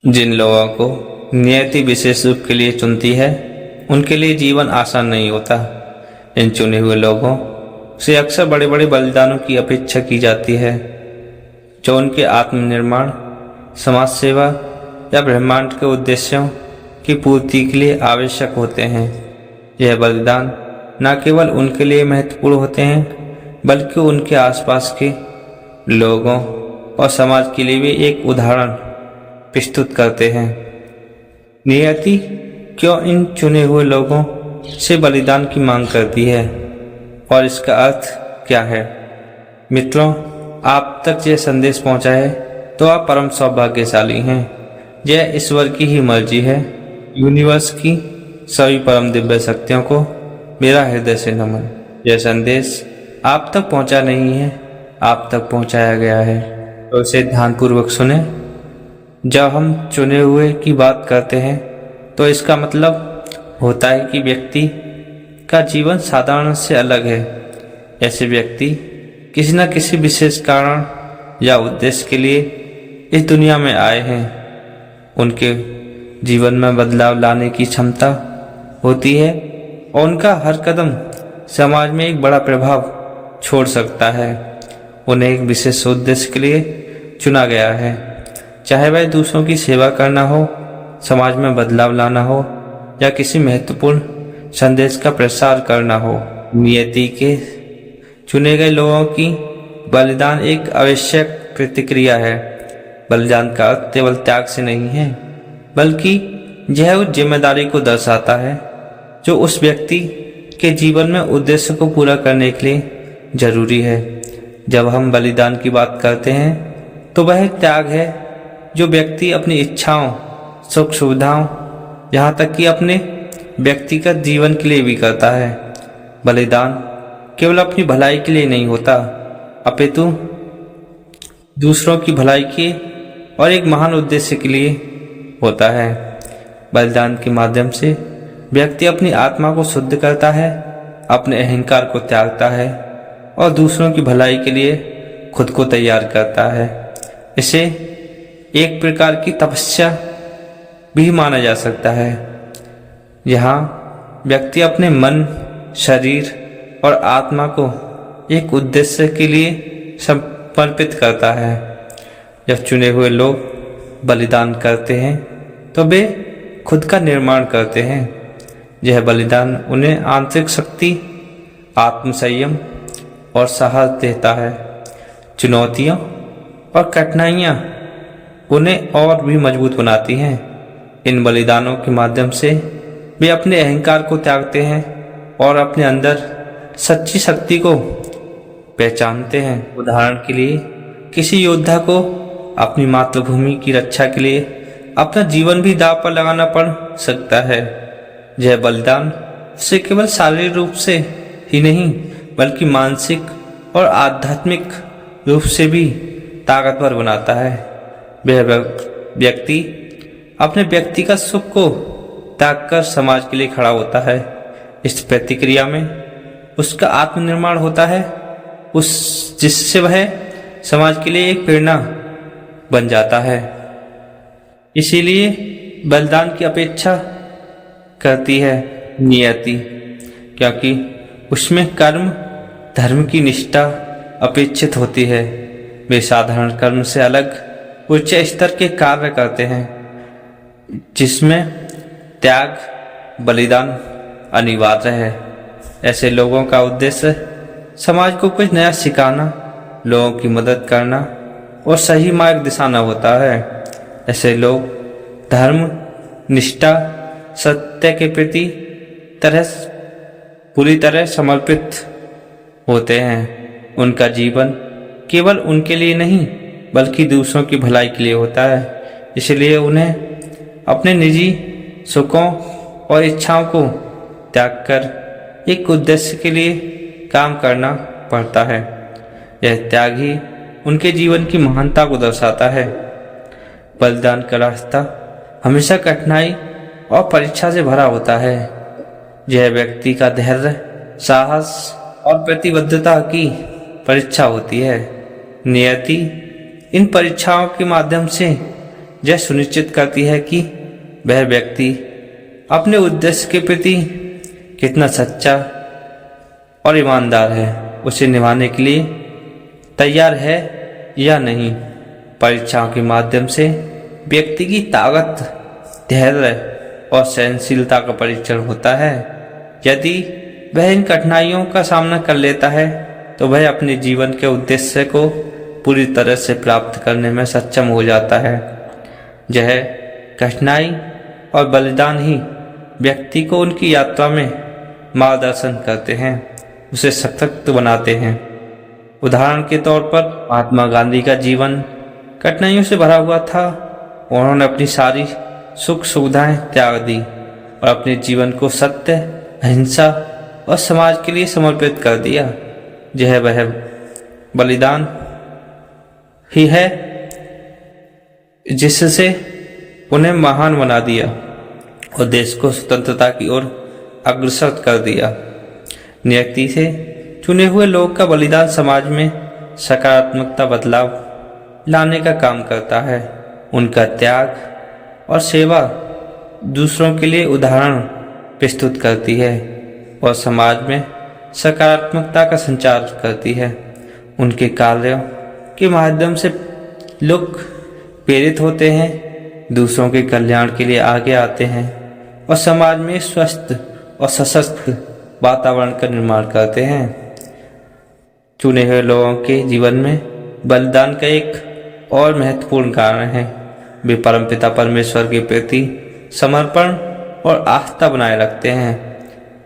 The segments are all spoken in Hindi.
जिन लोगों को नियति विशेष रूप के लिए चुनती है उनके लिए जीवन आसान नहीं होता। इन चुने हुए लोगों से अक्सर बड़े बड़े बलिदानों की अपेक्षा की जाती है जो उनके आत्मनिर्माण, समाज सेवा या ब्रह्मांड के उद्देश्यों की पूर्ति के लिए आवश्यक होते हैं। यह बलिदान न केवल उनके लिए महत्वपूर्ण होते हैं बल्कि उनके आसपास के लोगों और समाज के लिए भी एक उदाहरण प्रस्तुत करते हैं। नियति क्यों इन चुने हुए लोगों से बलिदान की मांग करती है और इसका अर्थ क्या है? मित्रों, आप तक यह संदेश पहुंचा है तो आप परम सौभाग्यशाली हैं। यह ईश्वर की ही मर्जी है। यूनिवर्स की सभी परम दिव्य शक्तियों को मेरा हृदय से नमन। यह संदेश आप तक पहुंचा नहीं है, आप तक पहुंचाया गया है, तो इसे ध्यानपूर्वक सुने। जब हम चुने हुए की बात करते हैं तो इसका मतलब होता है कि व्यक्ति का जीवन साधारण से अलग है। ऐसे व्यक्ति किसी न किसी विशेष कारण या उद्देश्य के लिए इस दुनिया में आए हैं। उनके जीवन में बदलाव लाने की क्षमता होती है और उनका हर कदम समाज में एक बड़ा प्रभाव छोड़ सकता है। उन्हें एक विशेष उद्देश्य के लिए चुना गया है, चाहे वह दूसरों की सेवा करना हो, समाज में बदलाव लाना हो या किसी महत्वपूर्ण संदेश का प्रसार करना हो। नियति के चुने गए लोगों की बलिदान एक आवश्यक प्रतिक्रिया है। बलिदान का अर्थ केवल त्याग से नहीं है बल्कि यह उस जिम्मेदारी को दर्शाता है जो उस व्यक्ति के जीवन में उद्देश्य को पूरा करने के लिए जरूरी है। जब हम बलिदान की बात करते हैं तो वह त्याग है जो व्यक्ति अपनी इच्छाओं, सुख सुविधाओं, यहाँ तक कि अपने व्यक्तिगत जीवन के लिए भी करता है। बलिदान केवल अपनी भलाई के लिए नहीं होता अपितु दूसरों की भलाई के और एक महान उद्देश्य के लिए होता है। बलिदान के माध्यम से व्यक्ति अपनी आत्मा को शुद्ध करता है, अपने अहंकार को त्यागता है और दूसरों की भलाई के लिए खुद को तैयार करता है। इसे एक प्रकार की तपस्या भी माना जा सकता है। यहाँ व्यक्ति अपने मन, शरीर और आत्मा को एक उद्देश्य के लिए समर्पित करता है। जब चुने हुए लोग बलिदान करते हैं तो वे खुद का निर्माण करते हैं। यह बलिदान उन्हें आंतरिक शक्ति, आत्मसंयम और साहस देता है। चुनौतियाँ और कठिनाइयाँ उन्हें और भी मजबूत बनाती हैं। इन बलिदानों के माध्यम से वे अपने अहंकार को त्यागते हैं और अपने अंदर सच्ची शक्ति को पहचानते हैं। उदाहरण के लिए किसी योद्धा को अपनी मातृभूमि की रक्षा के लिए अपना जीवन भी दांव पर लगाना पड़ सकता है। यह बलिदान उसे केवल शारीरिक रूप से ही नहीं बल्कि मानसिक और आध्यात्मिक रूप से भी ताकतवर बनाता है। वह व्यक्ति अपने व्यक्तिगत सुख को त्याग कर समाज के लिए खड़ा होता है। इस प्रतिक्रिया में उसका आत्मनिर्माण होता है, जिससे वह समाज के लिए एक प्रेरणा बन जाता है। इसीलिए बलिदान की अपेक्षा करती है नियति, क्योंकि उसमें कर्म, धर्म की निष्ठा अपेक्षित होती है। वे साधारण कर्म से अलग उच्च स्तर के कार्य करते हैं जिसमें त्याग, बलिदान अनिवार्य है। ऐसे लोगों का उद्देश्य समाज को कुछ नया सिखाना, लोगों की मदद करना और सही मार्ग दिखाना होता है। ऐसे लोग धर्म, निष्ठा, सत्य के प्रति पूरी तरह समर्पित होते हैं। उनका जीवन केवल उनके लिए नहीं बल्कि दूसरों की भलाई के लिए होता है। इसलिए उन्हें अपने निजी सुखों और इच्छाओं को त्याग कर एक उद्देश्य के लिए काम करना पड़ता है। यह त्याग ही उनके जीवन की महानता को दर्शाता है। बलिदान का रास्ता हमेशा कठिनाई और परीक्षा से भरा होता है। यह व्यक्ति का धैर्य, साहस और प्रतिबद्धता की परीक्षा होती है। नियति इन परीक्षाओं के माध्यम से यह सुनिश्चित करती है कि वह व्यक्ति अपने उद्देश्य के प्रति कितना सच्चा और ईमानदार है, उसे निभाने के लिए तैयार है या नहीं। परीक्षाओं के माध्यम से व्यक्ति की ताकत, धैर्य और सहनशीलता का परीक्षण होता है। यदि वह इन कठिनाइयों का सामना कर लेता है तो वह अपने जीवन के उद्देश्य को पूरी तरह से प्राप्त करने में सक्षम हो जाता है। यह कठिनाई और बलिदान ही व्यक्ति को उनकी यात्रा में मार्गदर्शन करते हैं, उसे सशक्त बनाते हैं। उदाहरण के तौर पर महात्मा गांधी का जीवन कठिनाइयों से भरा हुआ था। उन्होंने अपनी सारी सुख सुविधाएं त्याग दी और अपने जीवन को सत्य, अहिंसा और समाज के लिए समर्पित कर दिया। यह वह बलिदान ही है जिससे उन्हें महान बना दिया और देश को स्वतंत्रता की ओर अग्रसर कर दिया। नियति से चुने हुए लोग का बलिदान समाज में सकारात्मकता बदलाव लाने का काम करता है। उनका त्याग और सेवा दूसरों के लिए उदाहरण प्रस्तुत करती है और समाज में सकारात्मकता का संचार करती है। उनके कार्यों के माध्यम से लोग प्रेरित होते हैं, दूसरों के कल्याण के लिए आगे आते हैं और समाज में स्वस्थ और सशक्त वातावरण का निर्माण करते हैं। चुने हुए लोगों के जीवन में बलिदान का एक और महत्वपूर्ण कारण है, वे परमपिता परमेश्वर के प्रति समर्पण और आस्था बनाए रखते हैं।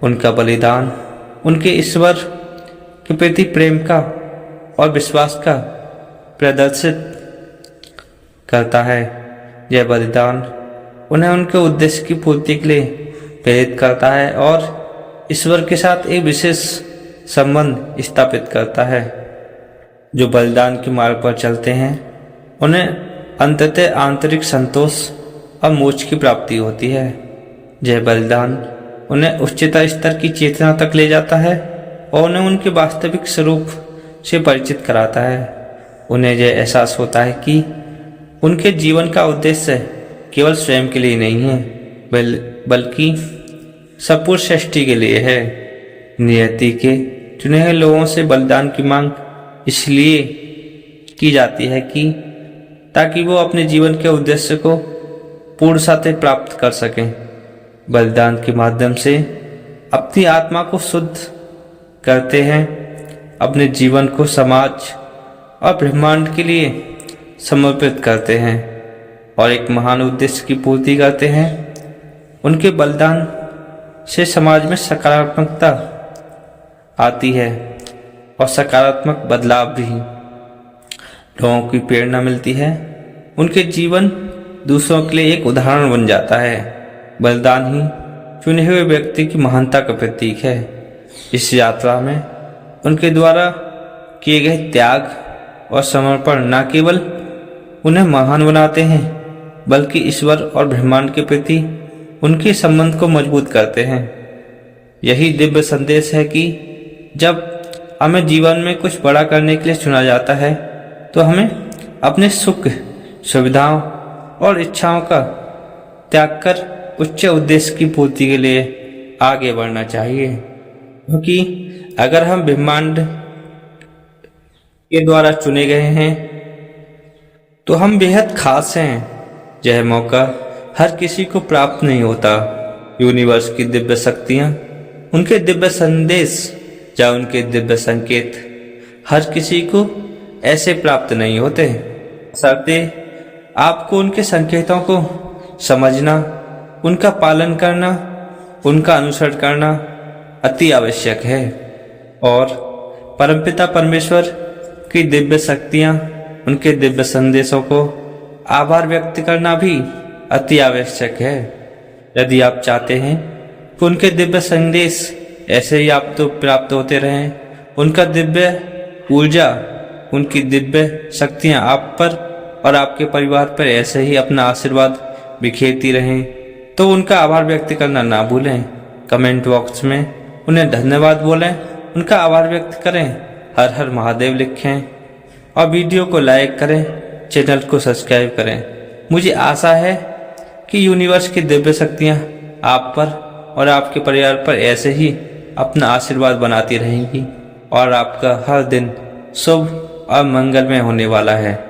उनका बलिदान उनके ईश्वर के प्रति प्रेम का और विश्वास का प्रदर्शित करता है। यह बलिदान उन्हें उनके उद्देश्य की पूर्ति के लिए प्रेरित करता है और ईश्वर के साथ एक विशेष संबंध स्थापित करता है। जो बलिदान के मार्ग पर चलते हैं उन्हें अंततः आंतरिक संतोष और मोक्ष की प्राप्ति होती है। यह बलिदान उन्हें उच्चतर स्तर की चेतना तक ले जाता है और उन्हें उनके वास्तविक स्वरूप से परिचित कराता है। उन्हें यह एहसास होता है कि उनके जीवन का उद्देश्य केवल स्वयं के लिए नहीं है बल्कि संपूर्ण सृष्टि के लिए है। नियति के चुने हुए लोगों से बलिदान की मांग इसलिए की जाती है कि ताकि वो अपने जीवन के उद्देश्य को पूर्णता से प्राप्त कर सकें। बलिदान के माध्यम से अपनी आत्मा को शुद्ध करते हैं, अपने जीवन को समाज और ब्रह्मांड के लिए समर्पित करते हैं और एक महान उद्देश्य की पूर्ति करते हैं। उनके बलिदान से समाज में सकारात्मकता आती है और सकारात्मक बदलाव भी लोगों की प्रेरणा मिलती है। उनके जीवन दूसरों के लिए एक उदाहरण बन जाता है। बलिदान ही चुने हुए व्यक्ति की महानता का प्रतीक है। इस यात्रा में उनके द्वारा किए गए त्याग और समर्पण न केवल उन्हें महान बनाते हैं बल्कि ईश्वर और ब्रह्मांड के प्रति उनके संबंध को मजबूत करते हैं। यही दिव्य संदेश है कि जब हमें जीवन में कुछ बड़ा करने के लिए चुना जाता है तो हमें अपने सुख, सुविधाओं और इच्छाओं का त्याग कर उच्च उद्देश्य की पूर्ति के लिए आगे बढ़ना चाहिए। क्योंकि अगर हम ब्रह्मांड के द्वारा चुने गए हैं तो हम बेहद खास हैं। यह मौका हर किसी को प्राप्त नहीं होता। यूनिवर्स की दिव्य शक्तियाँ, उनके दिव्य संदेश या उनके दिव्य संकेत हर किसी को ऐसे प्राप्त नहीं होते। बशर्ते आपको उनके संकेतों को समझना, उनका पालन करना, उनका अनुसरण करना अति आवश्यक है। और परमपिता परमेश्वर की दिव्य शक्तियाँ, उनके दिव्य संदेशों को आभार व्यक्त करना भी अति आवश्यक है। यदि आप चाहते हैं कि उनके दिव्य संदेश ऐसे ही आप तो प्राप्त होते रहें, उनका दिव्य ऊर्जा, उनकी दिव्य शक्तियाँ आप पर और आपके परिवार पर ऐसे ही अपना आशीर्वाद बिखेरती रहें, तो उनका आभार व्यक्त करना ना भूलें। कमेंट बॉक्स में उन्हें धन्यवाद बोलें, उनका आभार व्यक्त करें, हर हर महादेव लिखें और वीडियो को लाइक करें, चैनल को सब्सक्राइब करें। मुझे आशा है कि यूनिवर्स की दिव्य शक्तियाँ आप पर और आपके परिवार पर ऐसे ही अपना आशीर्वाद बनाती रहेंगी और आपका हर दिन शुभ और मंगलमय होने वाला है।